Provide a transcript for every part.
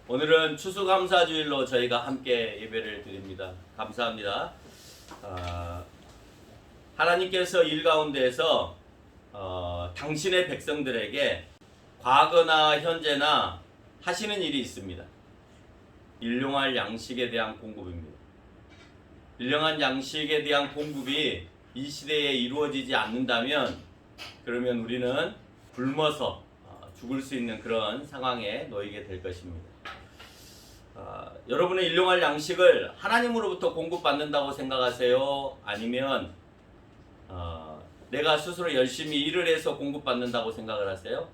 오늘은 추수감사주일로 저희가 함께 예배를 드립니다. 감사합니다. 하나님께서 일 가운데에서 당신의 백성들에게 과거나 현재나 하시는 일이 있습니다. 일용할 양식에 대한 공급입니다. 일용할 양식에 대한 공급이 이 시대에 이루어지지 않는다면 그러면 우리는 굶어서 죽을 수 있는 그런 상황에 놓이게 될 것입니다. 여러분은 일용할 양식을 하나님으로부터 공급받는다고 생각하세요? 아니면 내가 스스로 열심히 일을 해서 공급받는다고 생각을 하세요?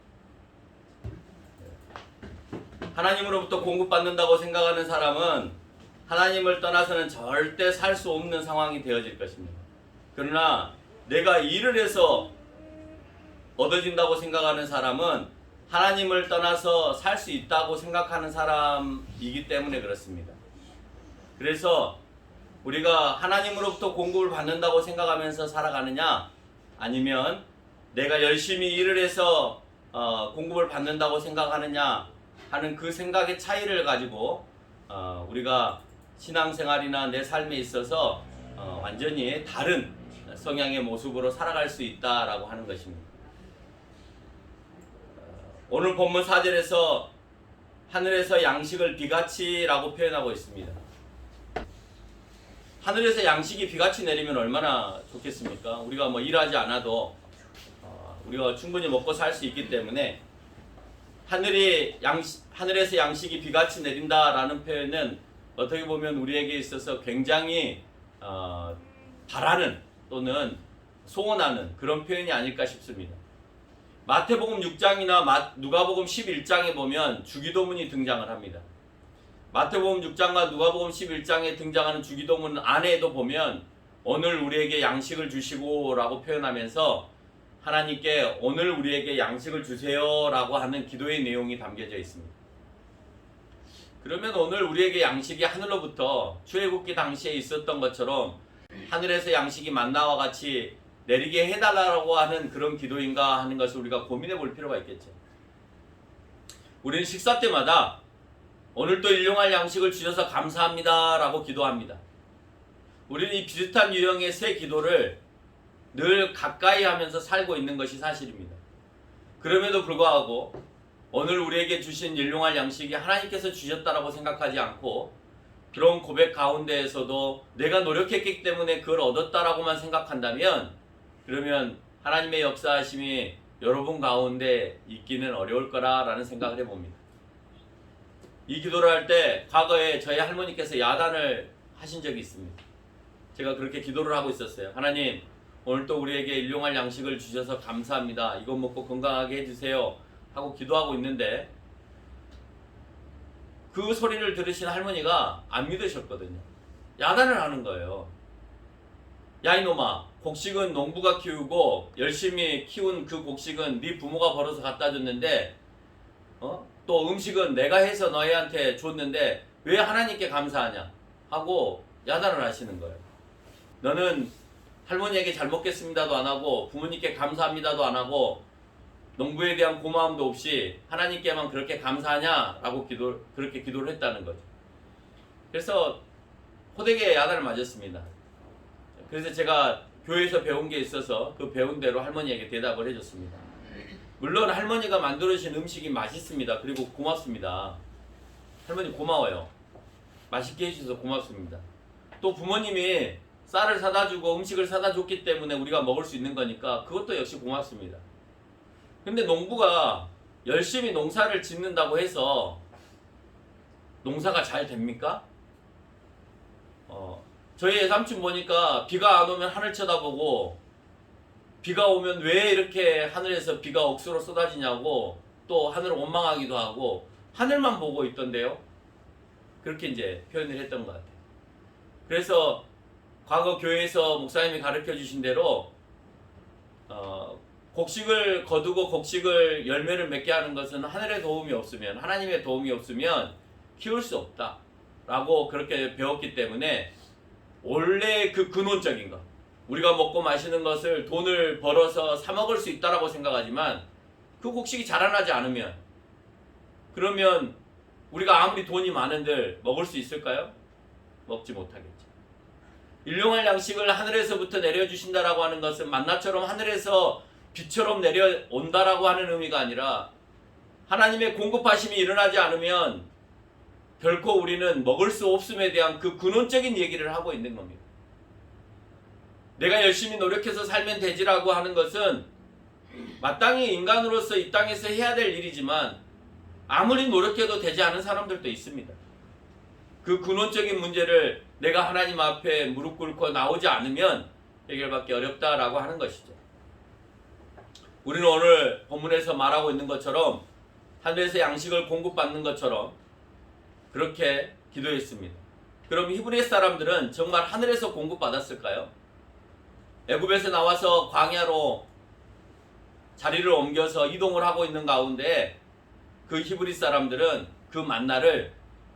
하나님으로부터 공급받는다고 생각하는 사람은 하나님을 떠나서는 절대 살 수 없는 상황이 되어질 것입니다. 그러나 내가 일을 해서 얻어진다고 생각하는 사람은 하나님을 떠나서 살 수 있다고 생각하는 사람이기 때문에 그렇습니다. 그래서 우리가 하나님으로부터 공급을 받는다고 생각하면서 살아가느냐, 아니면 내가 열심히 일을 해서 공급을 받는다고 생각하느냐 하는 그 생각의 차이를 가지고 우리가 신앙생활이나 내 삶에 있어서 완전히 다른 성향의 모습으로 살아갈 수 있다라고 하는 것입니다. 오늘 본문 4절에서 하늘에서 양식을 비같이라고 표현하고 있습니다. 하늘에서 양식이 비같이 내리면 얼마나 좋겠습니까? 우리가 뭐 일하지 않아도 우리가 충분히 먹고 살 수 있기 때문에 하늘에서 양식이 비같이 내린다라는 표현은 어떻게 보면 우리에게 있어서 굉장히 바라는 또는 소원하는 그런 표현이 아닐까 싶습니다. 마태복음 6장이나 누가복음 11장에 보면 주기도문이 등장을 합니다. 마태복음 6장과 누가복음 11장에 등장하는 주기도문 안에도 보면 오늘 우리에게 양식을 주시고 라고 표현하면서 하나님께 오늘 우리에게 양식을 주세요 라고 하는 기도의 내용이 담겨져 있습니다. 그러면 오늘 우리에게 양식이 하늘로부터 출애굽기 당시에 있었던 것처럼 하늘에서 양식이 만나와 같이 내리게 해달라고 하는 그런 기도인가 하는 것을 우리가 고민해 볼 필요가 있겠죠. 우리는 식사 때마다 오늘도 일용할 양식을 주셔서 감사합니다 라고 기도합니다. 우리는 이 비슷한 유형의 세 기도를 늘 가까이 하면서 살고 있는 것이 사실입니다. 그럼에도 불구하고 오늘 우리에게 주신 일용할 양식이 하나님께서 주셨다라고 생각하지 않고 그런 고백 가운데에서도 내가 노력했기 때문에 그걸 얻었다라고만 생각한다면 그러면 하나님의 역사하심이 여러분 가운데 있기는 어려울 거라라는 생각을 해봅니다. 이 기도를 할 때 과거에 저희 할머니께서 야단을 하신 적이 있습니다. 제가 그렇게 기도를 하고 있었어요. 하나님, 오늘 또 우리에게 일용할 양식을 주셔서 감사합니다. 이거 먹고 건강하게 해주세요 하고 기도하고 있는데 그 소리를 들으신 할머니가 안 믿으셨거든요. 야단을 하는 거예요. 야 이놈아, 곡식은 농부가 키우고 열심히 키운 그 곡식은 네 부모가 벌어서 갖다 줬는데 또 음식은 내가 해서 너희한테 줬는데 왜 하나님께 감사하냐 하고 야단을 하시는 거예요. 너는 할머니에게 잘 먹겠습니다도 안 하고 부모님께 감사합니다도 안 하고 농부에 대한 고마움도 없이 하나님께만 그렇게 감사하냐라고 그렇게 기도를 했다는 거죠. 그래서 호되게 야단을 맞았습니다. 그래서 제가 교회에서 배운 게 있어서 그 배운 대로 할머니에게 대답을 해줬습니다. 물론 할머니가 만들어주신 음식이 맛있습니다. 그리고 고맙습니다. 할머니 고마워요. 맛있게 해주셔서 고맙습니다. 또 부모님이 쌀을 사다 주고 음식을 사다 줬기 때문에 우리가 먹을 수 있는 거니까 그것도 역시 고맙습니다. 근데 농부가 열심히 농사를 짓는다고 해서 농사가 잘 됩니까? 저희 삼촌 보니까 비가 안 오면 하늘 쳐다보고 비가 오면 왜 이렇게 하늘에서 비가 억수로 쏟아지냐고 또 하늘을 원망하기도 하고 하늘만 보고 있던데요. 그렇게 이제 표현을 했던 것 같아요. 그래서 과거 교회에서 목사님이 가르쳐 주신 대로 곡식을 거두고 곡식을 열매를 맺게 하는 것은 하늘의 도움이 없으면 하나님의 도움이 없으면 키울 수 없다 라고 그렇게 배웠기 때문에 원래 그 근원적인 것 우리가 먹고 마시는 것을 돈을 벌어서 사 먹을 수 있다라고 생각하지만 그 곡식이 자라나지 않으면 그러면 우리가 아무리 돈이 많은들 먹을 수 있을까요? 먹지 못하겠죠. 일용할 양식을 하늘에서부터 내려주신다라고 하는 것은 만나처럼 하늘에서 비처럼 내려온다라고 하는 의미가 아니라 하나님의 공급하심이 일어나지 않으면 결코 우리는 먹을 수 없음에 대한 그 근원적인 얘기를 하고 있는 겁니다. 내가 열심히 노력해서 살면 되지라고 하는 것은 마땅히 인간으로서 이 땅에서 해야 될 일이지만 아무리 노력해도 되지 않은 사람들도 있습니다. 그 근원적인 문제를 내가 하나님 앞에 무릎 꿇고 나오지 않으면 해결받기 어렵다라고 하는 것이죠. 우리는 오늘 본문에서 말하고 있는 것처럼 하늘에서 양식을 공급받는 것처럼 그렇게 기도했습니다. 그럼 히브리 사람들은 정말 하늘에서 공급받았을까요? 애굽에서 나와서 광야로 자리를 옮겨서 이동을 하고 있는 가운데 그 히브리 사람들은 그 만나를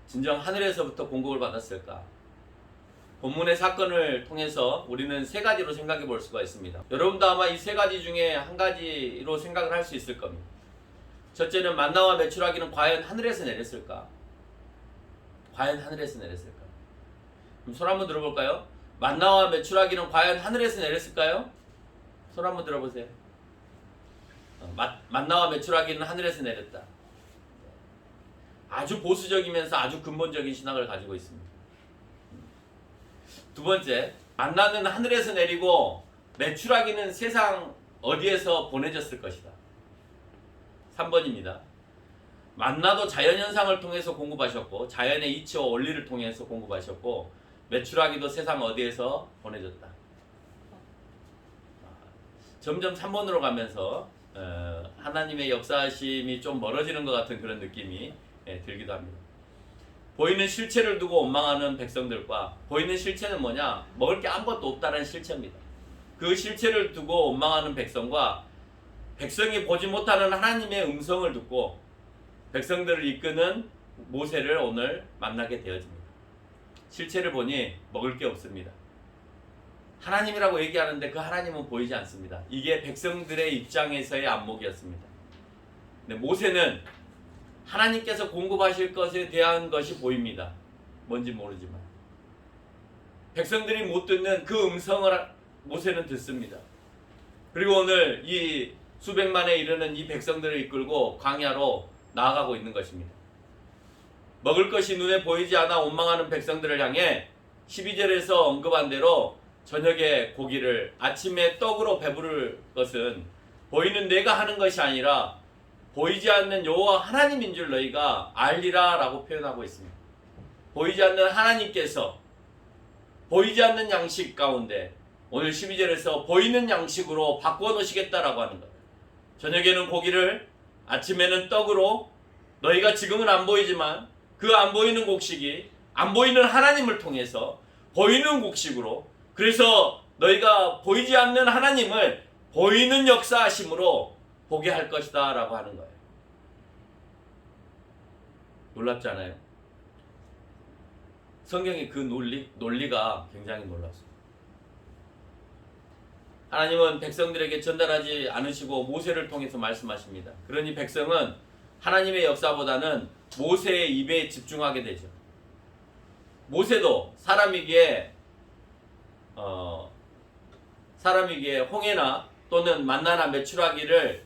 진정 하늘에서부터 공급을 받았을까? 본문의 사건을 통해서 우리는 세 가지로 생각해 볼 수가 있습니다. 여러분도 아마 이 세 가지 중에 한 가지로 생각을 할 수 있을 겁니다. 첫째는 만나와 메추라기는 과연 하늘에서 내렸을까? 과연 하늘에서 내렸을까? 그럼 손 한번 들어볼까요? 만나와 메추라기는 과연 하늘에서 내렸을까요? 손 한번 들어보세요. 만나와 메추라기는 하늘에서 내렸다. 아주 보수적이면서 아주 근본적인 신학을 가지고 있습니다. 두 번째, 만나는 하늘에서 내리고 메추라기는 세상 어디에서 보내졌을 것이다. 3번입니다. 만나도 자연현상을 통해서 공급하셨고 자연의 이치와 원리를 통해서 공급하셨고 메추라기도 세상 어디에서 보내졌다. 점점 3번으로 가면서 하나님의 역사하심이 좀 멀어지는 것 같은 그런 느낌이 들기도 합니다. 보이는 실체를 두고 원망하는 백성들과 보이는 실체는 뭐냐? 먹을 게 아무것도 없다는 실체입니다. 그 실체를 두고 원망하는 백성과 백성이 보지 못하는 하나님의 음성을 듣고 백성들을 이끄는 모세를 오늘 만나게 되어집니다. 실체를 보니 먹을 게 없습니다. 하나님이라고 얘기하는데 그 하나님은 보이지 않습니다. 이게 백성들의 입장에서의 안목이었습니다. 근데 모세는 하나님께서 공급하실 것에 대한 것이 보입니다. 뭔지 모르지만 백성들이 못 듣는 그 음성을 모세는 듣습니다. 그리고 오늘 이 수백만에 이르는 이 백성들을 이끌고 광야로 나아가고 있는 것입니다. 먹을 것이 눈에 보이지 않아 원망하는 백성들을 향해 12절에서 언급한 대로 저녁에 고기를 아침에 떡으로 배부를 것은 보이는 내가 하는 것이 아니라 보이지 않는 여호와 하나님인 줄 너희가 알리라 라고 표현하고 있습니다. 보이지 않는 하나님께서 보이지 않는 양식 가운데 오늘 12절에서 보이는 양식으로 바꾸어 놓으시겠다라고 하는 거예요. 저녁에는 고기를 아침에는 떡으로 너희가 지금은 안 보이지만 그 안 보이는 곡식이 안 보이는 하나님을 통해서 보이는 곡식으로 그래서 너희가 보이지 않는 하나님을 보이는 역사하심으로 보게 할 것이다 라고 하는 거예요. 놀랍지 않아요? 성경의 그 논리가 굉장히 놀랍습니다. 하나님은 백성들에게 전달하지 않으시고 모세를 통해서 말씀하십니다. 그러니 백성은 하나님의 역사보다는 모세의 입에 집중하게 되죠. 모세도 사람이기에 홍해나 또는 만나나 메추라기를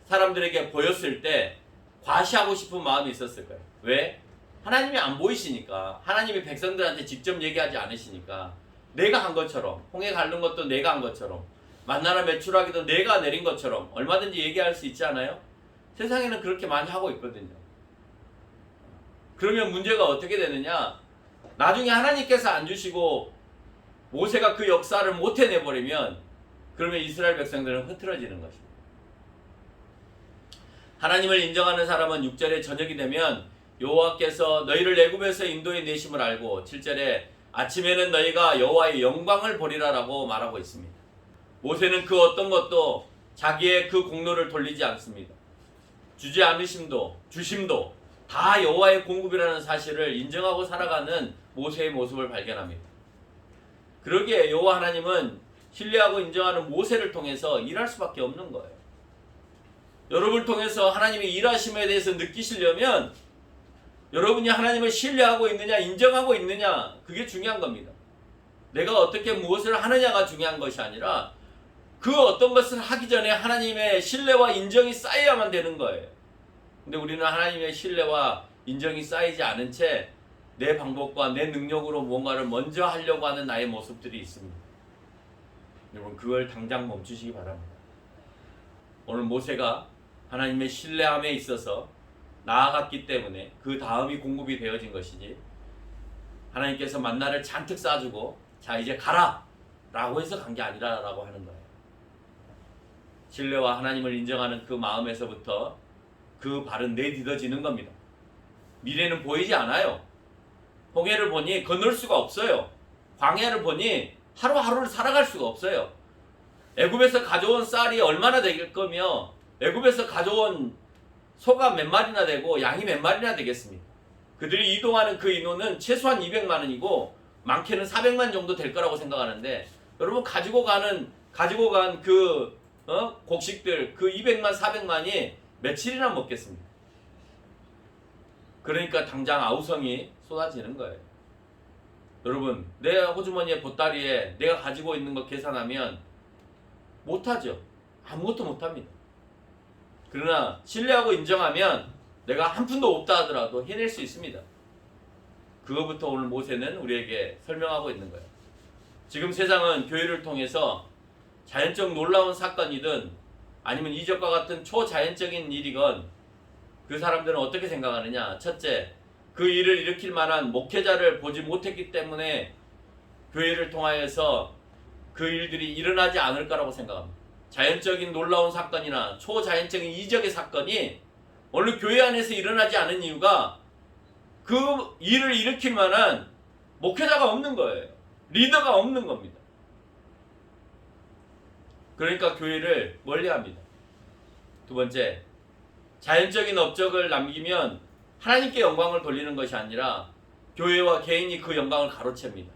사람들에게 보였을 때 과시하고 싶은 마음이 있었을 거예요. 왜? 하나님이 안 보이시니까, 하나님이 백성들한테 직접 얘기하지 않으시니까 내가 한 것처럼, 홍해 가른 것도 내가 한 것처럼, 만나나 메추라기도 내가 내린 것처럼 얼마든지 얘기할 수 있지 않아요? 세상에는 그렇게 많이 하고 있거든요. 그러면 문제가 어떻게 되느냐? 나중에 하나님께서 안 주시고 모세가 그 역사를 못 해내버리면 그러면 이스라엘 백성들은 흐트러지는 것입니다. 하나님을 인정하는 사람은 6절에 저녁이 되면 여호와께서 너희를 애굽에서 인도해 내심을 알고 7절에 아침에는 너희가 여호와의 영광을 보리라 라고 말하고 있습니다. 모세는 그 어떤 것도 자기의 그 공로를 돌리지 않습니다. 주지 않으심도 주심도 다 여호와의 공급이라는 사실을 인정하고 살아가는 모세의 모습을 발견합니다. 그러기에 여호와 하나님은 신뢰하고 인정하는 모세를 통해서 일할 수밖에 없는 거예요. 여러분을 통해서 하나님의 일하심에 대해서 느끼시려면 여러분이 하나님을 신뢰하고 있느냐, 인정하고 있느냐, 그게 중요한 겁니다. 내가 어떻게 무엇을 하느냐가 중요한 것이 아니라 그 어떤 것을 하기 전에 하나님의 신뢰와 인정이 쌓여야만 되는 거예요. 근데 우리는 하나님의 신뢰와 인정이 쌓이지 않은 채 내 방법과 내 능력으로 무언가를 먼저 하려고 하는 나의 모습들이 있습니다. 여러분, 그걸 당장 멈추시기 바랍니다. 오늘 모세가 하나님의 신뢰함에 있어서 나아갔기 때문에 그 다음이 공급이 되어진 것이지, 하나님께서 만나를 잔뜩 싸주고 자 이제 가라 라고 해서 간 게 아니라라고 하는 거예요. 신뢰와 하나님을 인정하는 그 마음에서부터 그 발은 내딛어지는 겁니다. 미래는 보이지 않아요. 홍해를 보니 건널 수가 없어요. 광야를 보니 하루하루를 살아갈 수가 없어요. 애굽에서 가져온 쌀이 얼마나 될 거며 애굽에서 가져온 소가 몇 마리나 되고 양이 몇 마리나 되겠습니까? 그들이 이동하는 그 인원은 최소한 200만 원이고 많게는 400만 정도 될 거라고 생각하는데, 여러분 가지고 간 그 곡식들 그 200만 400만이 며칠이나 먹겠습니까? 그러니까 당장 아우성이 쏟아지는 거예요. 여러분, 내 호주머니의 보따리에 내가 가지고 있는 거 계산하면 못하죠. 아무것도 못합니다. 그러나 신뢰하고 인정하면 내가 한 푼도 없다 하더라도 해낼 수 있습니다. 그거부터 오늘 모세는 우리에게 설명하고 있는 거예요. 지금 세상은 교회를 통해서 자연적 놀라운 사건이든 아니면 이적과 같은 초자연적인 일이건 그 사람들은 어떻게 생각하느냐. 첫째, 그 일을 일으킬 만한 목회자를 보지 못했기 때문에 교회를 통하여서 그 일들이 일어나지 않을 거라고 생각합니다. 자연적인 놀라운 사건이나 초자연적인 이적의 사건이 오늘 교회 안에서 일어나지 않은 이유가 그 일을 일으킬 만한 목회자가 없는 거예요. 리더가 없는 겁니다. 그러니까 교회를 멀리합니다. 두 번째, 자연적인 업적을 남기면 하나님께 영광을 돌리는 것이 아니라 교회와 개인이 그 영광을 가로챕니다.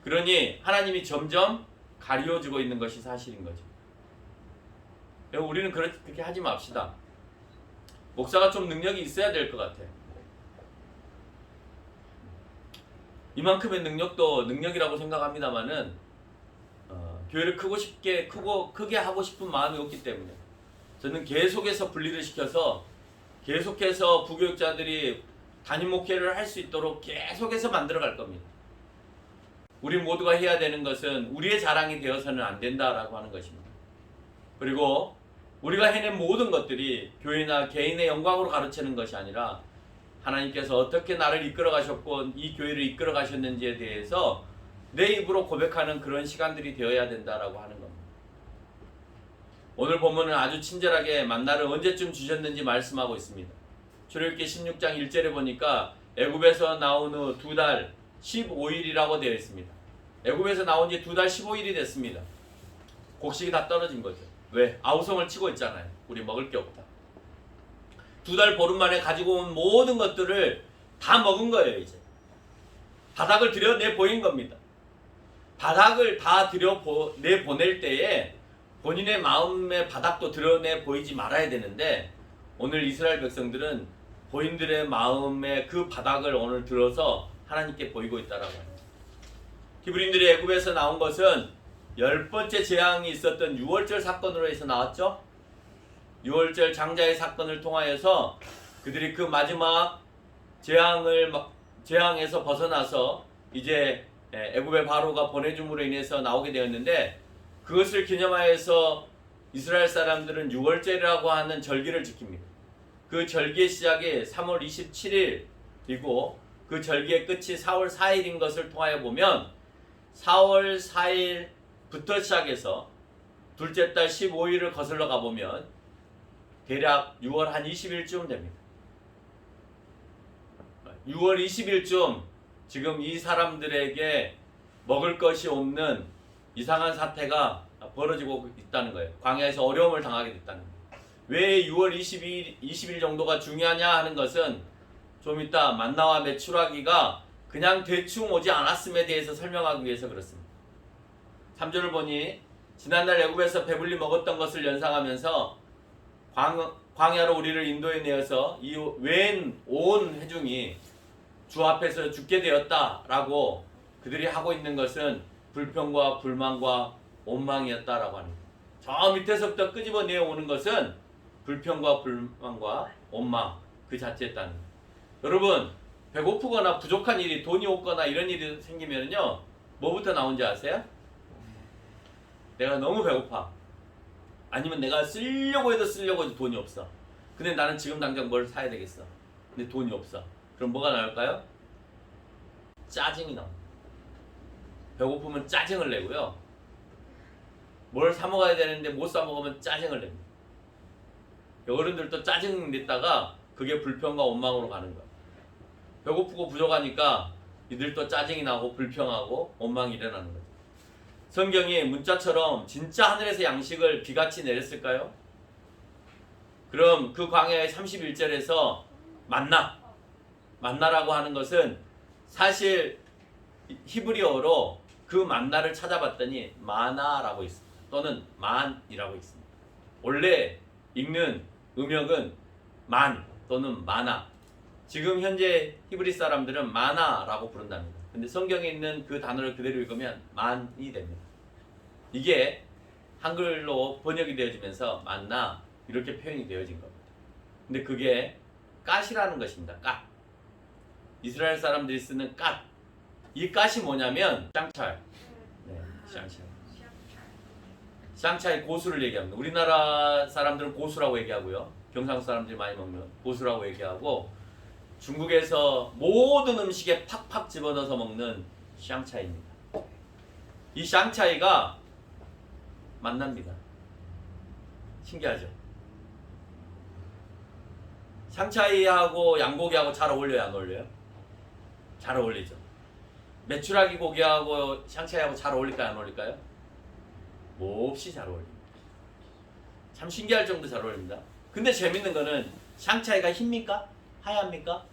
그러니 하나님이 점점 가리워지고 있는 것이 사실인 거죠. 우리는 그렇게 하지 맙시다. 목사가 좀 능력이 있어야 될 것 같아요. 이만큼의 능력도 능력이라고 생각합니다만은 교회를 크게 하고 싶은 마음이 없기 때문에 저는 계속해서 분리를 시켜서 계속해서 부교육자들이 담임 목회를 할 수 있도록 계속해서 만들어 갈 겁니다. 우리 모두가 해야 되는 것은 우리의 자랑이 되어서는 안 된다라고 하는 것입니다. 그리고 우리가 해낸 모든 것들이 교회나 개인의 영광으로 가르치는 것이 아니라 하나님께서 어떻게 나를 이끌어 가셨고 이 교회를 이끌어 가셨는지에 대해서 내 입으로 고백하는 그런 시간들이 되어야 된다라고 하는 겁니다. 오늘 본문은 아주 친절하게 만나를 언제쯤 주셨는지 말씀하고 있습니다. 출애굽기 16장 1절에 보니까 애굽에서 나온 후 2달 15일이라고 되어 있습니다. 애굽에서 나온 지 2달 15일이 됐습니다. 곡식이 다 떨어진 거죠. 왜? 아우성을 치고 있잖아요. 우리 먹을 게 없다. 2달 보름 만에 가지고 온 모든 것들을 다 먹은 거예요. 이제 바닥을 들여내보인 겁니다. 바닥을 다 들여내보낼 때에 본인의 마음의 바닥도 드러내 보이지 말아야 되는데, 오늘 이스라엘 백성들은 본인들의 마음의 그 바닥을 오늘 들어서 하나님께 보이고 있다라고 합니다. 히브리인들이 애굽에서 나온 것은 10번째 재앙이 있었던 6월절 사건으로 해서 나왔죠. 6월절 장자의 사건을 통하여서 그들이 그 마지막 재앙에서 벗어나서 이제 애굽의 바로가 보내줌으로 인해서 나오게 되었는데, 그것을 기념하여서 이스라엘 사람들은 6월절이라고 하는 절기를 지킵니다. 그 절기의 시작이 3월 27일이고 그 절기의 끝이 4월 4일인 것을 통하여 보면 4월 4일부터 시작해서 둘째 달 15일을 거슬러 가보면 대략 6월 한 20일쯤 됩니다. 6월 20일쯤 지금 이 사람들에게 먹을 것이 없는 이상한 사태가 벌어지고 있다는 거예요. 광야에서 어려움을 당하게 됐다는 거예요. 왜 6월 20일 정도가 중요하냐 하는 것은 좀 이따 만나와 메추라기가 그냥 대충 오지 않았음에 대해서 설명하기 위해서 그렇습니다. 3절을 보니 지난날 애굽에서 배불리 먹었던 것을 연상하면서 광야로 우리를 인도해 내어서 이 웬 온 회중이 주 앞에서 죽게 되었다라고 그들이 하고 있는 것은 불평과 불만과 원망이었다라고 합니다. 저 밑에서부터 끄집어내 오는 것은 불평과 불만과 원망 그 자체였다는 거예요. 여러분 배고프거나 부족한 일이 돈이 없거나 이런 일이 생기면요 뭐부터 나온지 아세요? 내가 너무 배고파. 아니면 내가 쓰려고 해도 돈이 없어. 근데 나는 지금 당장 뭘 사야 되겠어. 근데 돈이 없어. 그럼 뭐가 나올까요? 짜증이 나옵니다. 배고프면 짜증을 내고요. 뭘 사 먹어야 되는데 못 사 먹으면 짜증을 냅니다. 어른들도 짜증 냈다가 그게 불평과 원망으로 가는 거야. 배고프고 부족하니까 이들도 짜증이 나고 불평하고 원망이 일어나는 거죠. 성경이 문자처럼 진짜 하늘에서 양식을 비같이 내렸을까요? 그럼 그 광야의 31절에서 만나라고 하는 것은 사실 히브리어로 그 만나를 찾아봤더니 마나라고 있습니다. 또는 만이라고 있습니다. 원래 읽는 음역은 만 또는 마나. 지금 현재 히브리 사람들은 마나라고 부른답니다. 근데 성경에 있는 그 단어를 그대로 읽으면 만이 됩니다. 이게 한글로 번역이 되어지면서 만나 이렇게 표현이 되어진 겁니다. 근데 그게 갓이라는 것입니다. 갓. 이스라엘 사람들이 쓰는 갓. 이 갓이 뭐냐면 샹찰. 네, 샹찰. 샹차이 고수를 얘기합니다. 우리나라 사람들은 고수라고 얘기하고요. 경상도 사람들이 많이 먹는 고수라고 얘기하고 중국에서 모든 음식에 팍팍 집어넣어서 먹는 샹차이입니다. 이 샹차이가 만납니다. 신기하죠? 샹차이하고 양고기하고 잘 어울려요? 안 어울려요? 잘 어울리죠. 메추라기 고기하고 샹차이하고 잘 어울릴까요? 안 어울릴까요? 몹시 잘 어울립니다. 참 신기할 정도 잘 어울립니다. 근데 재밌는 거는 샹차이가 힙니까? 하얗습니까?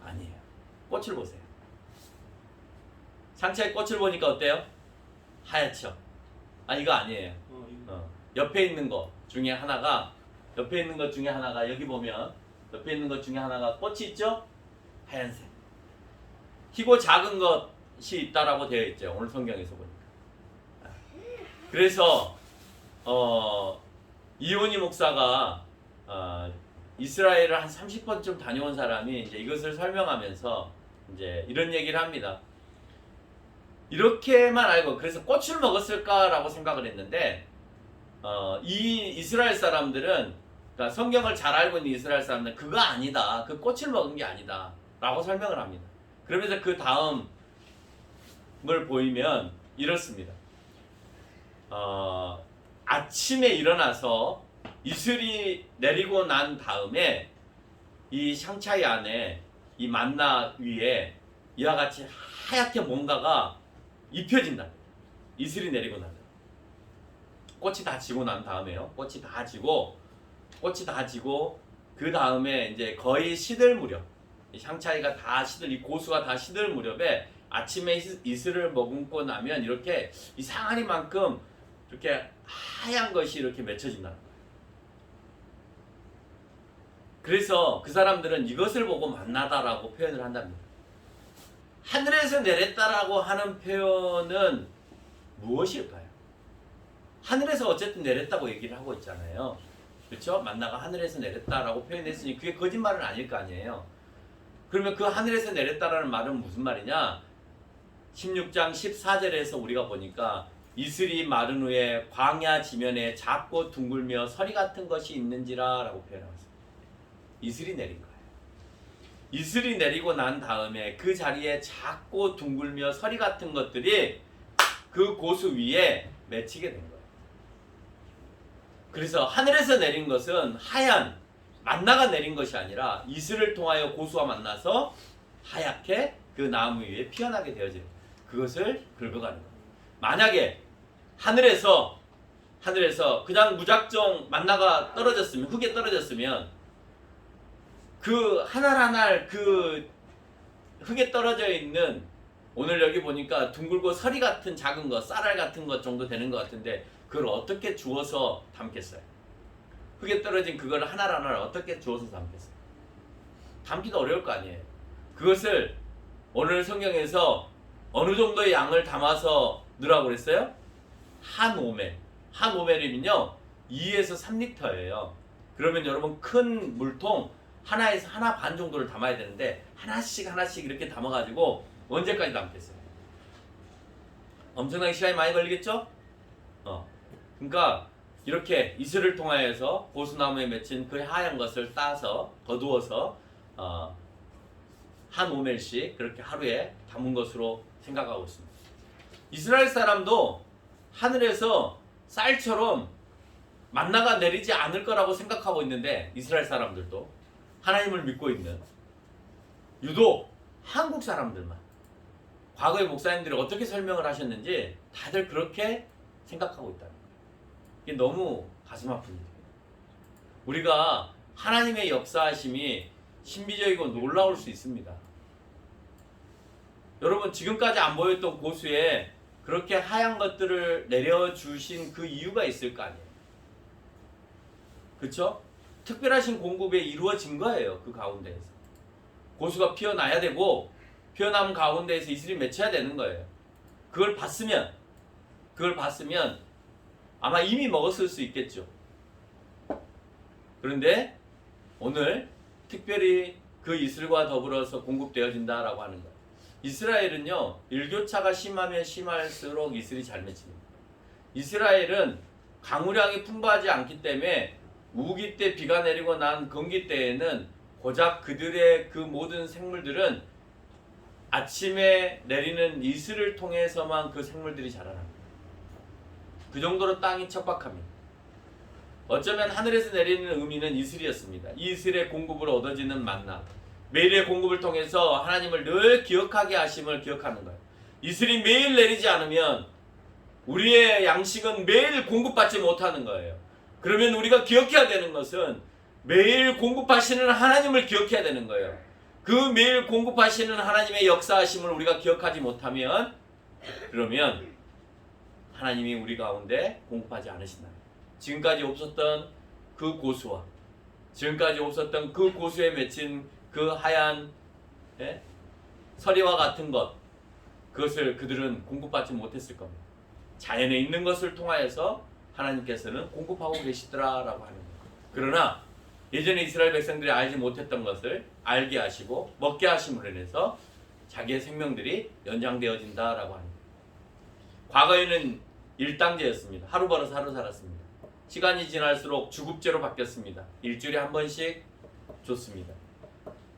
아니에요. 꽃을 보세요. 샹차이 꽃을 보니까 어때요? 하얗죠? 아 이거 아니에요. 옆에 있는 것 중에 하나가 여기 보면 옆에 있는 것 중에 하나가 꽃이 있죠? 하얀색. 희고 작은 것이 있다라고 되어 있죠. 오늘 성경에서 보니까. 그래서 이온이 목사가 이스라엘을 한 30번쯤 다녀온 사람이 이제 이것을 설명하면서 이제 이런 얘기를 합니다. 이렇게만 알고 그래서 꽃을 먹었을까라고 생각을 했는데 이 이스라엘 사람들은 그러니까 성경을 잘 알고 있는 이스라엘 사람들은 그거 아니다. 그 꽃을 먹은 게 아니다. 라고 설명을 합니다. 그러면서 그 다음을 보이면 이렇습니다. 아침에 일어나서 이슬이 내리고 난 다음에 이 샹차이 안에 이 만나 위에 이와 같이 하얗게 뭔가가 입혀진다. 이슬이 내리고 나면 꽃이 다 지고 난 다음에요. 꽃이 다 지고 그 다음에 이제 거의 시들 무렵 이 샹차이가 다 시들 이 고수가 다 시들 무렵에 아침에 이슬을 머금고 나면 이렇게 이상하니만큼 이렇게 하얀 것이 이렇게 맺혀진다는 거예요. 그래서 그 사람들은 이것을 보고 만나다라고 표현을 한답니다. 하늘에서 내렸다라고 하는 표현은 무엇일까요? 하늘에서 어쨌든 내렸다고 얘기를 하고 있잖아요. 그렇죠? 만나가 하늘에서 내렸다라고 표현했으니 그게 거짓말은 아닐 거 아니에요. 그러면 그 하늘에서 내렸다라는 말은 무슨 말이냐? 16장 14절에서 우리가 보니까 이슬이 마른 후에 광야 지면에 작고 둥글며 서리 같은 것이 있는지라 라고 표현하고 있습니다. 이슬이 내린 거예요. 이슬이 내리고 난 다음에 그 자리에 작고 둥글며 서리 같은 것들이 그 고수 위에 맺히게 된 거예요. 그래서 하늘에서 내린 것은 하얀 만나가 내린 것이 아니라 이슬을 통하여 고수와 만나서 하얗게 그 나무 위에 피어나게 되어진 그것을 긁어가는 거예요. 만약에 하늘에서 그냥 무작정 만나가 떨어졌으면 흙에 떨어졌으면 그 한 알 한 알 그 흙에 떨어져 있는 오늘 여기 보니까 둥글고 서리 같은 작은 것 쌀알 같은 것 정도 되는 것 같은데 그걸 어떻게 주워서 담겠어요? 흙에 떨어진 그걸 하나를 어떻게 주워서 담겠어요? 담기도 어려울 거 아니에요. 그것을 오늘 성경에서 어느 정도의 양을 담아서 넣으라고 그랬어요? 한 오멜. 한 오멜이면요 2에서 3리터예요. 그러면 여러분 큰 물통 하나에서 하나 반 정도를 담아야 되는데 하나씩 이렇게 담아가지고 언제까지 담겠어요? 엄청나게 시간이 많이 걸리겠죠? 그러니까 이렇게 이슬을 통하여서 고수나무에 맺힌 그 하얀 것을 따서 거두어서 한 오멜씩 그렇게 하루에 담은 것으로 생각하고 있습니다. 이스라엘 사람도 하늘에서 쌀처럼 만나가 내리지 않을 거라고 생각하고 있는데 이스라엘 사람들도 하나님을 믿고 있는 유독 한국 사람들만 과거의 목사님들이 어떻게 설명을 하셨는지 다들 그렇게 생각하고 있다는 거예요. 이게 너무 가슴 아픈 일이에요. 우리가 하나님의 역사하심이 신비적이고 놀라울 수 있습니다. 여러분 지금까지 안 보였던 고수에 그렇게 하얀 것들을 내려주신 그 이유가 있을 거 아니에요. 그렇죠? 특별하신 공급에 이루어진 거예요. 그 가운데에서. 고수가 피어나야 되고 피어남 가운데에서 이슬이 맺혀야 되는 거예요. 그걸 봤으면 아마 이미 먹었을 수 있겠죠. 그런데 오늘 특별히 그 이슬과 더불어서 공급되어진다라고 하는 거예요. 이스라엘은요 일교차가 심하면 심할수록 이슬이 잘 맺힙니다. 이스라엘은 강우량이 풍부하지 않기 때문에 우기 때 비가 내리고 난 건기 때에는 고작 그들의 그 모든 생물들은 아침에 내리는 이슬을 통해서만 그 생물들이 자라납니다. 그 정도로 땅이 척박합니다. 어쩌면 하늘에서 내리는 의미는 이슬이었습니다. 이 이슬의 공급으로 얻어지는 만나, 매일의 공급을 통해서 하나님을 늘 기억하게 하심을 기억하는 거예요. 이슬이 매일 내리지 않으면 우리의 양식은 매일 공급받지 못하는 거예요. 그러면 우리가 기억해야 되는 것은 매일 공급하시는 하나님을 기억해야 되는 거예요. 그 매일 공급하시는 하나님의 역사하심을 우리가 기억하지 못하면 그러면 하나님이 우리 가운데 공급하지 않으신다. 지금까지 없었던 그 고수와 지금까지 없었던 그 고수에 맺힌 그 하얀 서리와 같은 것, 그것을 그들은 공급받지 못했을 겁니다. 자연에 있는 것을 통하여서 하나님께서는 공급하고 계시더라라고 하는 거예요. 그러나 예전에 이스라엘 백성들이 알지 못했던 것을 알게 하시고 먹게 하심으로 인해서 자기의 생명들이 연장되어진다라고 하는 거예요. 과거에는 일당제였습니다. 하루 벌어서 하루 살았습니다. 시간이 지날수록 주급제로 바뀌었습니다. 일주일에 한 번씩 줬습니다.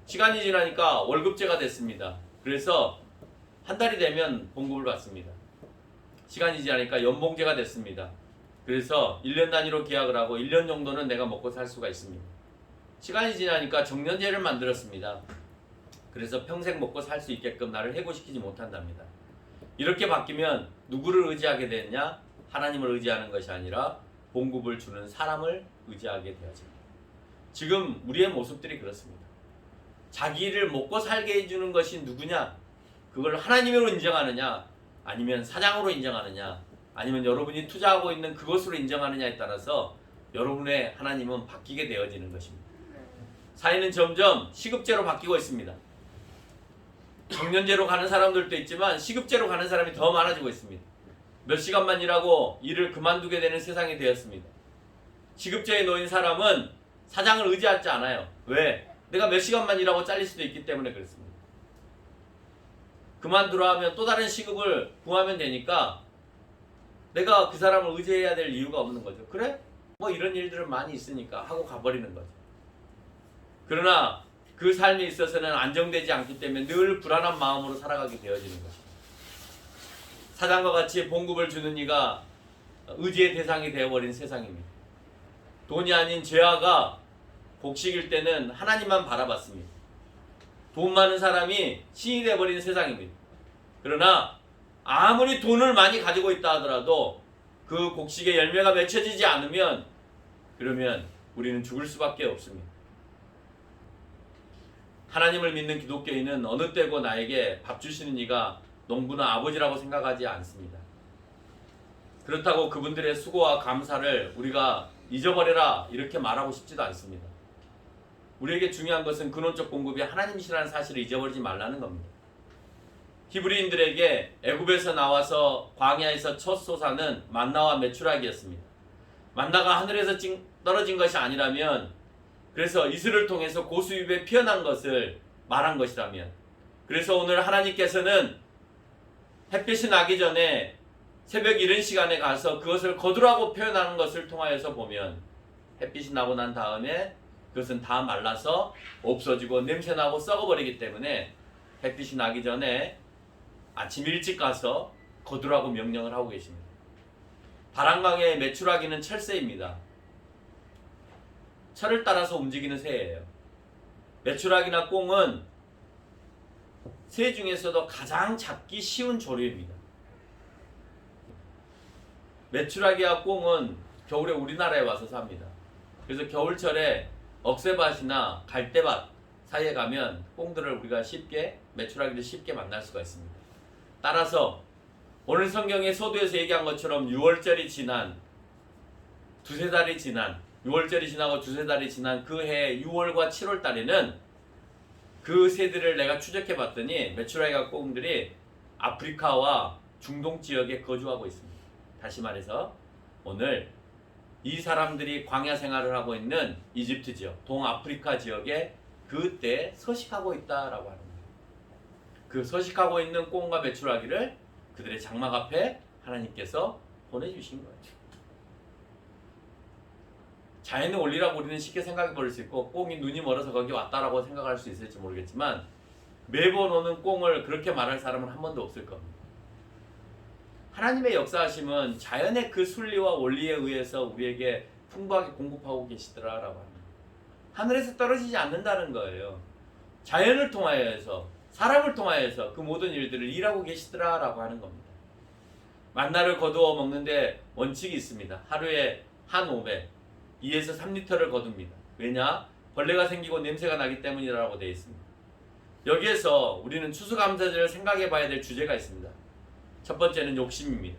시간이 지나니까 월급제가 됐습니다. 그래서 한 달이 되면 봉급을 받습니다. 시간이 지나니까 연봉제가 됐습니다. 그래서 1년 단위로 계약을 하고 1년 정도는 내가 먹고 살 수가 있습니다. 시간이 지나니까 정년제를 만들었습니다. 그래서 평생 먹고 살 수 있게끔 나를 해고시키지 못한답니다. 이렇게 바뀌면 누구를 의지하게 되느냐? 하나님을 의지하는 것이 아니라 봉급을 주는 사람을 의지하게 되어집니다. 지금 우리의 모습들이 그렇습니다. 자기를 먹고 살게 해주는 것이 누구냐? 그걸 하나님으로 인정하느냐? 아니면 사장으로 인정하느냐? 아니면 여러분이 투자하고 있는 그것으로 인정하느냐에 따라서 여러분의 하나님은 바뀌게 되어지는 것입니다. 사회는 점점 시급제로 바뀌고 있습니다. 정년제로 가는 사람들도 있지만 시급제로 가는 사람이 더 많아지고 있습니다. 몇 시간만 일하고 일을 그만두게 되는 세상이 되었습니다. 시급제에 놓인 사람은 사장을 의지하지 않아요. 왜? 내가 몇 시간만 일하고 잘릴 수도 있기 때문에 그렇습니다. 그만두라 하면 또 다른 시급을 구하면 되니까 내가 그 사람을 의지해야 될 이유가 없는 거죠. 그래? 뭐 이런 일들은 많이 있으니까 하고 가버리는 거죠. 그러나 그 삶에 있어서는 안정되지 않기 때문에 늘 불안한 마음으로 살아가게 되어지는 것입니다. 사장과 같이 봉급을 주는 이가 의지의 대상이 되어버린 세상입니다. 돈이 아닌 죄아가 곡식일 때는 하나님만 바라봤습니다. 돈 많은 사람이 신이 되어버린 세상입니다. 그러나 아무리 돈을 많이 가지고 있다 하더라도 그 곡식의 열매가 맺혀지지 않으면 그러면 우리는 죽을 수밖에 없습니다. 하나님을 믿는 기독교인은 어느 때고 나에게 밥 주시는 이가 농부나 아버지라고 생각하지 않습니다. 그렇다고 그분들의 수고와 감사를 우리가 잊어버려라 이렇게 말하고 싶지도 않습니다. 우리에게 중요한 것은 근원적 공급이 하나님이시라는 사실을 잊어버리지 말라는 겁니다. 히브리인들에게 애굽에서 나와서 광야에서 첫 소사는 만나와 메추라기였습니다. 만나가 하늘에서 떨어진 것이 아니라면, 그래서 이슬을 통해서 고수입에 피어난 것을 말한 것이라면, 그래서 오늘 하나님께서는 햇빛이 나기 전에 새벽 이른 시간에 가서 그것을 거두라고 표현하는 것을 통하여서 보면, 햇빛이 나고 난 다음에 그것은 다 말라서 없어지고 냄새나고 썩어버리기 때문에 햇빛이 나기 전에 아침 일찍 가서 거두라고 명령을 하고 계십니다. 바람강의 메추라기는 철새입니다. 철을 따라서 움직이는 새예요. 메추라기나 꽁은 새 중에서도 가장 잡기 쉬운 조류입니다. 메추라기와 꽁은 겨울에 우리나라에 와서 삽니다. 그래서 겨울철에 억새밭이나 갈대밭 사이에 가면 꽁들을 우리가 쉽게, 메추라기를 쉽게 만날 수가 있습니다. 따라서 오늘 성경의 서두에서 얘기한 것처럼 6월절이 지난 두세 달이 지난 6월절이 지나고 두세 달이 지난 그 해 6월과 7월 달에는 그 새들을 내가 추적해 봤더니 메추라기와 꽁들이 아프리카와 중동 지역에 거주하고 있습니다. 다시 말해서 오늘 이 사람들이 광야 생활을 하고 있는 이집트 지역, 동아프리카 지역에 그때 서식하고 있다라고 하는 거예요. 그 서식하고 있는 꽁과 메추라기를 그들의 장막 앞에 하나님께서 보내주신 거예요. 자연의 원리라고 우리는 쉽게 생각해 버릴 수 있고, 꽁이 눈이 멀어서 거기 왔다라고 생각할 수 있을지 모르겠지만, 매번 오는 꽁을 그렇게 말할 사람은 한 번도 없을 겁니다. 하나님의 역사하심은 자연의 그 순리와 원리에 의해서 우리에게 풍부하게 공급하고 계시더라라고 합니다. 하늘에서 떨어지지 않는다는 거예요. 자연을 통하여서, 사람을 통하여서 그 모든 일들을 일하고 계시더라라고 하는 겁니다. 만나를 거두어 먹는데 원칙이 있습니다. 하루에 한 오매 2에서 3리터를 거둡니다. 왜냐? 벌레가 생기고 냄새가 나기 때문이라고 되어 있습니다. 여기에서 우리는 추수감사절을 생각해 봐야 될 주제가 있습니다. 첫 번째는 욕심입니다.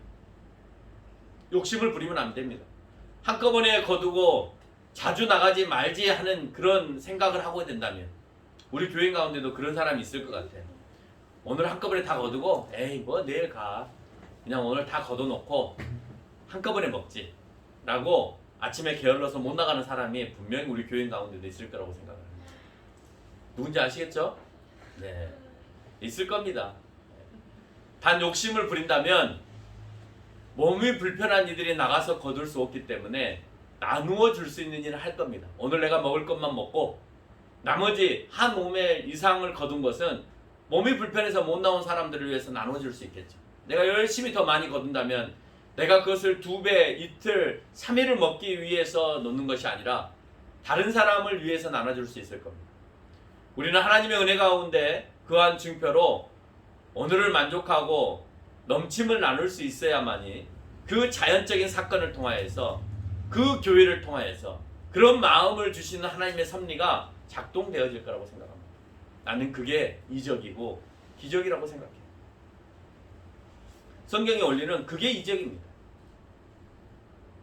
욕심을 부리면 안 됩니다. 한꺼번에 거두고 자주 나가지 말지 하는 그런 생각을 하고 된다면, 우리 교인 가운데도 그런 사람이 있을 것 같아요. 오늘 한꺼번에 다 거두고 에이 뭐 내일 가, 그냥 오늘 다 거둬놓고 한꺼번에 먹지 라고 아침에 게을러서 못 나가는 사람이 분명히 우리 교인 가운데도 있을 거라고 생각합니다. 누군지 아시겠죠? 네, 있을 겁니다. 단 욕심을 부린다면 몸이 불편한 이들이 나가서 거둘 수 없기 때문에 나누어 줄 수 있는 일을 할 겁니다. 오늘 내가 먹을 것만 먹고 나머지 한 오매 이상을 거둔 것은 몸이 불편해서 못 나온 사람들을 위해서 나눠줄 수 있겠죠. 내가 열심히 더 많이 거둔다면 내가 그것을 2배, 이틀, 3일을 먹기 위해서 놓는 것이 아니라 다른 사람을 위해서 나눠줄 수 있을 겁니다. 우리는 하나님의 은혜 가운데 그한 증표로 오늘을 만족하고 넘침을 나눌 수 있어야만이 그 자연적인 사건을 통하여서, 그 교회를 통하여서 그런 마음을 주시는 하나님의 섭리가 작동되어질 거라고 생각합니다. 나는 그게 이적이고 기적이라고 생각해요. 성경의 원리는 그게 이적입니다.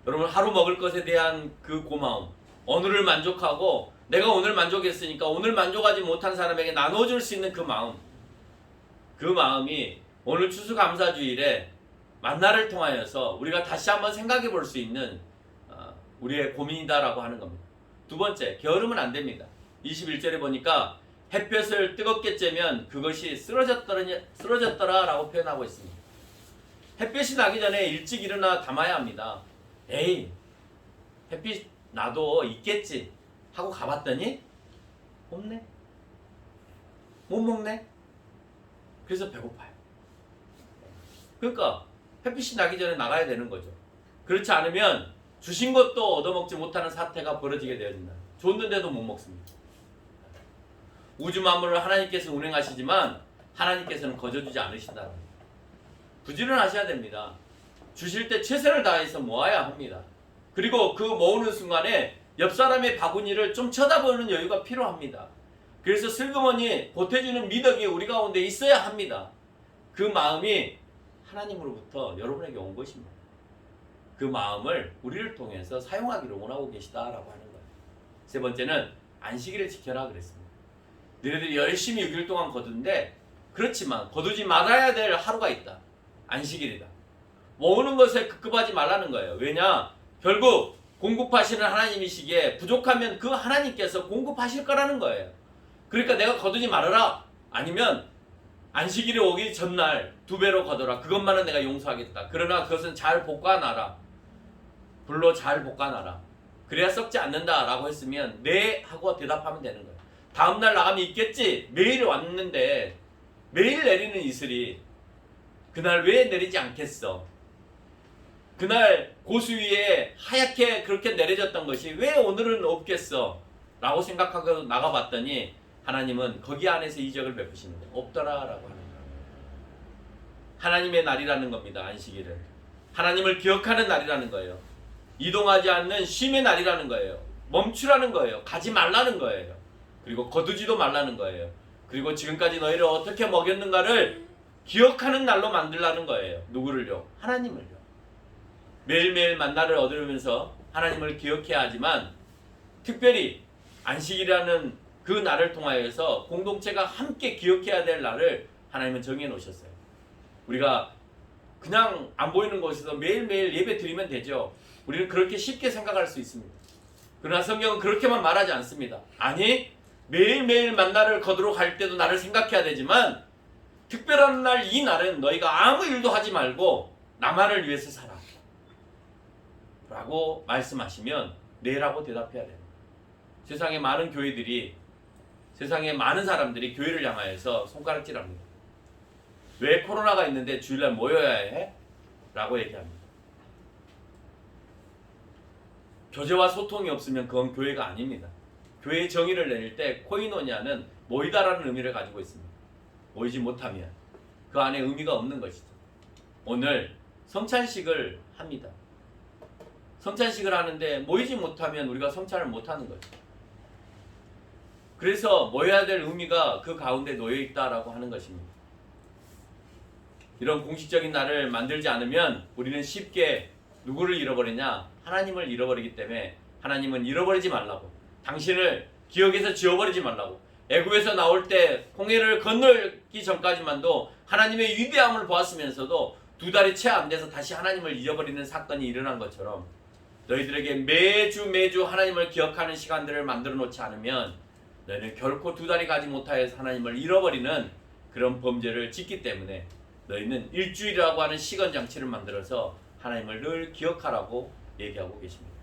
여러분, 하루 먹을 것에 대한 그 고마움, 오늘을 만족하고 내가 오늘 만족했으니까 오늘 만족하지 못한 사람에게 나눠줄 수 있는 그 마음, 그 마음이 오늘 추수감사주일에 만나를 통하여서 우리가 다시 한번 생각해 볼 수 있는 우리의 고민이다라고 하는 겁니다. 두 번째, 게으르면 안 됩니다. 21절에 보니까 햇볕을 뜨겁게 쬐면 그것이 쓰러졌더라라고 표현하고 있습니다. 햇볕이 나기 전에 일찍 일어나 담아야 합니다. 에이, 햇빛 나도 있겠지 하고 가봤더니 없네, 못 먹네. 그래서 배고파요. 그러니까 햇빛이 나기 전에 나가야 되는 거죠. 그렇지 않으면 주신 것도 얻어먹지 못하는 사태가 벌어지게 되어진다. 줬는데도 못 먹습니다. 우주 만물을 하나님께서 운행하시지만 하나님께서는 거저주지 않으신다. 부지런하셔야 됩니다. 주실 때 최선을 다해서 모아야 합니다. 그리고 그 모으는 순간에 옆 사람의 바구니를 좀 쳐다보는 여유가 필요합니다. 그래서 슬그머니 보태주는 미덕이 우리 가운데 있어야 합니다. 그 마음이 하나님으로부터 여러분에게 온 것입니다. 그 마음을 우리를 통해서 사용하기를 원하고 계시다라고 하는 거예요. 세 번째는 안식일을 지켜라 그랬습니다. 너희들이 열심히 6일 동안 거두는데 그렇지만 거두지 말아야 될 하루가 있다. 안식일이다. 모으는 것에 급급하지 말라는 거예요. 왜냐? 결국 공급하시는 하나님이시기에 부족하면 그 하나님께서 공급하실 거라는 거예요. 그러니까 내가 거두지 말아라. 아니면 안식일이 오기 전날 2배로 거둬라. 그것만은 내가 용서하겠다. 그러나 그것은 잘 볶아놔라. 불로 잘 볶아놔라. 그래야 썩지 않는다라고 했으면 네 하고 대답하면 되는 거예요. 다음날 나가면 있겠지. 매일 왔는데 매일 내리는 이슬이 그날 왜 내리지 않겠어? 그날 고수 위에 하얗게 그렇게 내려졌던 것이 왜 오늘은 없겠어? 라고 생각하고 나가봤더니 하나님은 거기 안에서 이적을 베푸시는 거예요. 없더라라고 하는 거예요. 하나님의 날이라는 겁니다. 안식일은. 하나님을 기억하는 날이라는 거예요. 이동하지 않는 쉼의 날이라는 거예요. 멈추라는 거예요. 가지 말라는 거예요. 그리고 거두지도 말라는 거예요. 그리고 지금까지 너희를 어떻게 먹였는가를 기억하는 날로 만들라는 거예요. 누구를요? 하나님을요. 매일매일 만나를 얻으면서 하나님을 기억해야 하지만 특별히 안식이라는 그 날을 통하여서 공동체가 함께 기억해야 될 날을 하나님은 정해 놓으셨어요. 우리가 그냥 안 보이는 곳에서 매일매일 예배 드리면 되죠. 우리는 그렇게 쉽게 생각할 수 있습니다. 그러나 성경은 그렇게만 말하지 않습니다. 아니, 매일매일 만나를 거두러 갈 때도 나를 생각해야 되지만 특별한 날 이 날은 너희가 아무 일도 하지 말고 나만을 위해서 살아 라고 말씀하시면 네라고 대답해야 됩니다. 세상에 많은 교회들이 세상에 많은 사람들이 교회를 향하여서 손가락질합니다. 왜 코로나가 있는데 주일날 모여야 해? 라고 얘기합니다. 교제와 소통이 없으면 그건 교회가 아닙니다. 교회의 정의를 내릴 때 코이노니아는 모이다라는 의미를 가지고 있습니다. 모이지 못하면 그 안에 의미가 없는 것이죠. 오늘 성찬식을 합니다. 성찬식을 하는데 모이지 못하면 우리가 성찬을 못하는 거죠. 그래서 모여야 될 의미가 그 가운데 놓여 있다라고 하는 것입니다. 이런 공식적인 날을 만들지 않으면 우리는 쉽게 누구를 잃어버리냐? 하나님을 잃어버리기 때문에 하나님은 잃어버리지 말라고, 당신을 기억에서 지워버리지 말라고, 애굽에서 나올 때 홍해를 건너기 전까지만도 하나님의 위대함을 보았으면서도 2달이 채 안 돼서 다시 하나님을 잃어버리는 사건이 일어난 것처럼 너희들에게 매주 하나님을 기억하는 시간들을 만들어 놓지 않으면 너희는 결코 2달이 가지 못하여서 하나님을 잃어버리는 그런 범죄를 짓기 때문에 너희는 일주일이라고 하는 시간 장치를 만들어서 하나님을 늘 기억하라고 얘기하고 계십니다.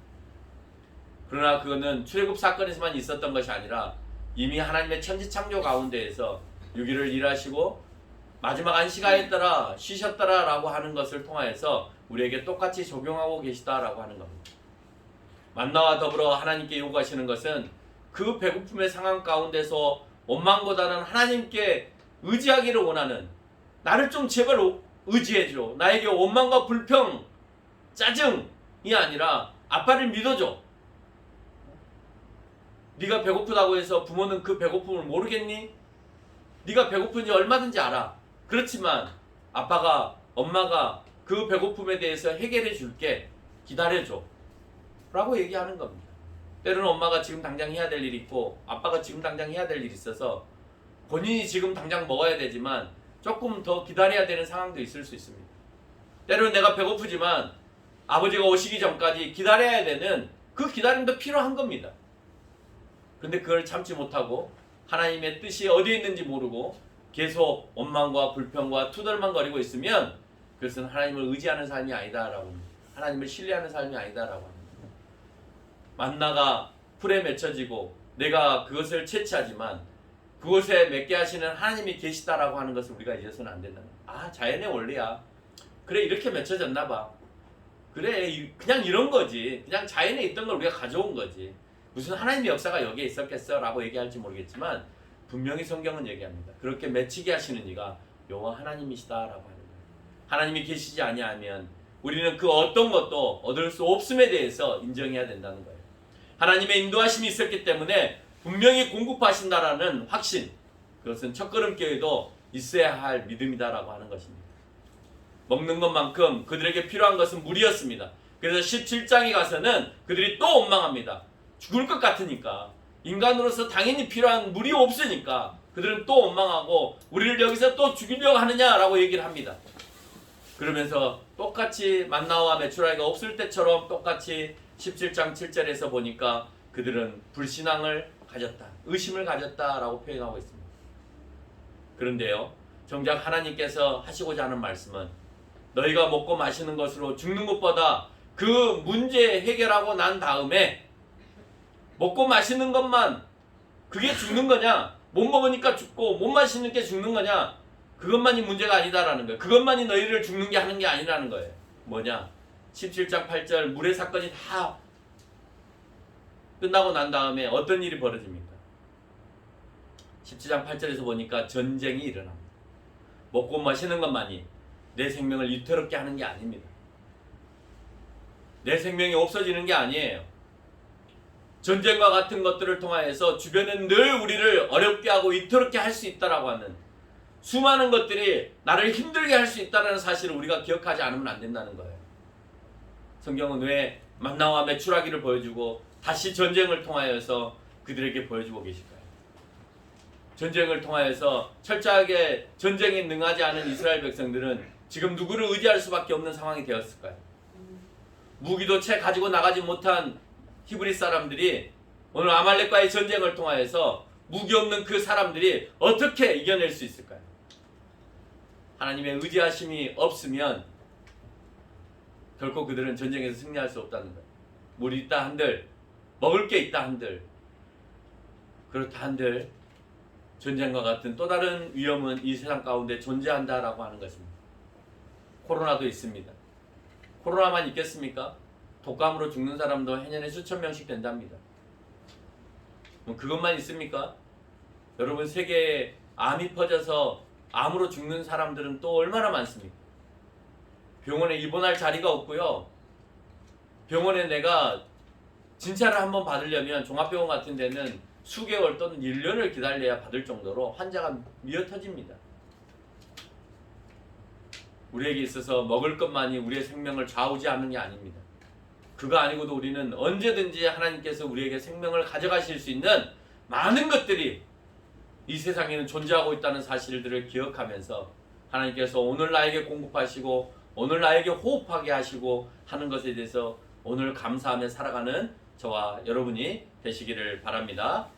그러나 그거는 출애굽 사건에서만 있었던 것이 아니라 이미 하나님의 천지창조 가운데에서 6일을 일하시고 마지막 안식하에 따라 쉬셨더라 라고 하는 것을 통하여서 우리에게 똑같이 적용하고 계시다라고 하는 겁니다. 만나와 더불어 하나님께 요구하시는 것은 그 배고픔의 상황 가운데서 원망보다는 하나님께 의지하기를 원하는, 나를 좀 제발 의지해줘, 나에게 원망과 불평, 짜증이 아니라 아빠를 믿어줘. 네가 배고프다고 해서 부모는 그 배고픔을 모르겠니? 네가 배고픈지 얼마든지 알아. 그렇지만 아빠가, 엄마가 그 배고픔에 대해서 해결해 줄게. 기다려줘 라고 얘기하는 겁니다. 때로는 엄마가 지금 당장 해야 될 일이 있고 아빠가 지금 당장 해야 될 일이 있어서 본인이 지금 당장 먹어야 되지만 조금 더 기다려야 되는 상황도 있을 수 있습니다. 때로는 내가 배고프지만 아버지가 오시기 전까지 기다려야 되는 그 기다림도 필요한 겁니다. 근데 그걸 참지 못하고 하나님의 뜻이 어디에 있는지 모르고 계속 원망과 불평과 투덜만거리고 있으면 그것은 하나님을 의지하는 삶이 아니다라고 합니다. 하나님을 신뢰하는 삶이 아니다라고 합니다. 만나가 풀에 맺혀지고 내가 그것을 채취하지만 그곳에 맺게 하시는 하나님이 계시다라고 하는 것을 우리가 잊어서는 안 된다는 거예요. 아, 자연의 원리야. 그래, 이렇게 맺혀졌나 봐. 그래, 그냥 이런 거지. 그냥 자연에 있던 걸 우리가 가져온 거지. 무슨 하나님의 역사가 여기에 있었겠어? 라고 얘기할지 모르겠지만 분명히 성경은 얘기합니다. 그렇게 맺히게 하시는 이가 여호와 하나님이시다라고 하는 거예요. 하나님이 계시지 아니하면 우리는 그 어떤 것도 얻을 수 없음에 대해서 인정해야 된다는 거예요. 하나님의 인도하심이 있었기 때문에 분명히 공급하신다라는 확신, 그것은 첫걸음교회도 있어야 할 믿음이다라고 하는 것입니다. 먹는 것만큼 그들에게 필요한 것은 물이었습니다. 그래서 17장에 가서는 그들이 또 원망합니다. 죽을 것 같으니까. 인간으로서 당연히 필요한 물이 없으니까 그들은 또 원망하고 우리를 여기서 또 죽이려고 하느냐라고 얘기를 합니다. 그러면서 똑같이 만나와 메추라기가 없을 때처럼 똑같이 17장 7절에서 보니까 그들은 불신앙을 가졌다, 의심을 가졌다라고 표현하고 있습니다. 그런데요, 정작 하나님께서 하시고자 하는 말씀은 너희가 먹고 마시는 것으로 죽는 것보다 그 문제 해결하고 난 다음에 먹고 마시는 것만 그게 죽는 거냐? 못 먹으니까 죽고 못 마시는 게 죽는 거냐? 그것만이 문제가 아니다라는 거예요. 그것만이 너희를 죽는 게 하는 게 아니라는 거예요. 뭐냐? 17장 8절 물의 사건이 다 끝나고 난 다음에 어떤 일이 벌어집니까? 17장 8절에서 보니까 전쟁이 일어납니다. 먹고 마시는 것만이 내 생명을 위태롭게 하는 게 아닙니다. 내 생명이 없어지는 게 아니에요. 전쟁과 같은 것들을 통하여서 주변은 늘 우리를 어렵게 하고 위태롭게 할 수 있다라고 하는 수많은 것들이 나를 힘들게 할 수 있다는 사실을 우리가 기억하지 않으면 안 된다는 거예요. 성경은 왜 만나와 메추라기를 보여주고 다시 전쟁을 통하여서 그들에게 보여주고 계실까요? 전쟁을 통하여서 철저하게 전쟁에 능하지 않은 이스라엘 백성들은 지금 누구를 의지할 수밖에 없는 상황이 되었을까요? 무기도 채 가지고 나가지 못한 히브리 사람들이 오늘 아말렉과의 전쟁을 통하여서 무기 없는 그 사람들이 어떻게 이겨낼 수 있을까요? 하나님의 의지하심이 없으면 결코 그들은 전쟁에서 승리할 수 없다는 거예요. 물이 있다 한들, 먹을 게 있다 한들, 그렇다 한들 전쟁과 같은 또 다른 위험은 이 세상 가운데 존재한다라고 하는 것입니다. 코로나도 있습니다. 코로나만 있겠습니까? 독감으로 죽는 사람도 해년에 수천 명씩 된답니다. 그것만 있습니까? 여러분, 세계에 암이 퍼져서 암으로 죽는 사람들은 또 얼마나 많습니까? 병원에 입원할 자리가 없고요. 병원에 내가 진찰을 한번 받으려면 종합병원 같은 데는 수개월 또는 1년을 기다려야 받을 정도로 환자가 미어터집니다. 우리에게 있어서 먹을 것만이 우리의 생명을 좌우지하는 게 아닙니다. 그거 아니고도 우리는 언제든지 하나님께서 우리에게 생명을 가져가실 수 있는 많은 것들이 이 세상에는 존재하고 있다는 사실들을 기억하면서 하나님께서 오늘 나에게 공급하시고 오늘 나에게 호흡하게 하시고 하는 것에 대해서 오늘 감사하며 살아가는 저와 여러분이 되시기를 바랍니다.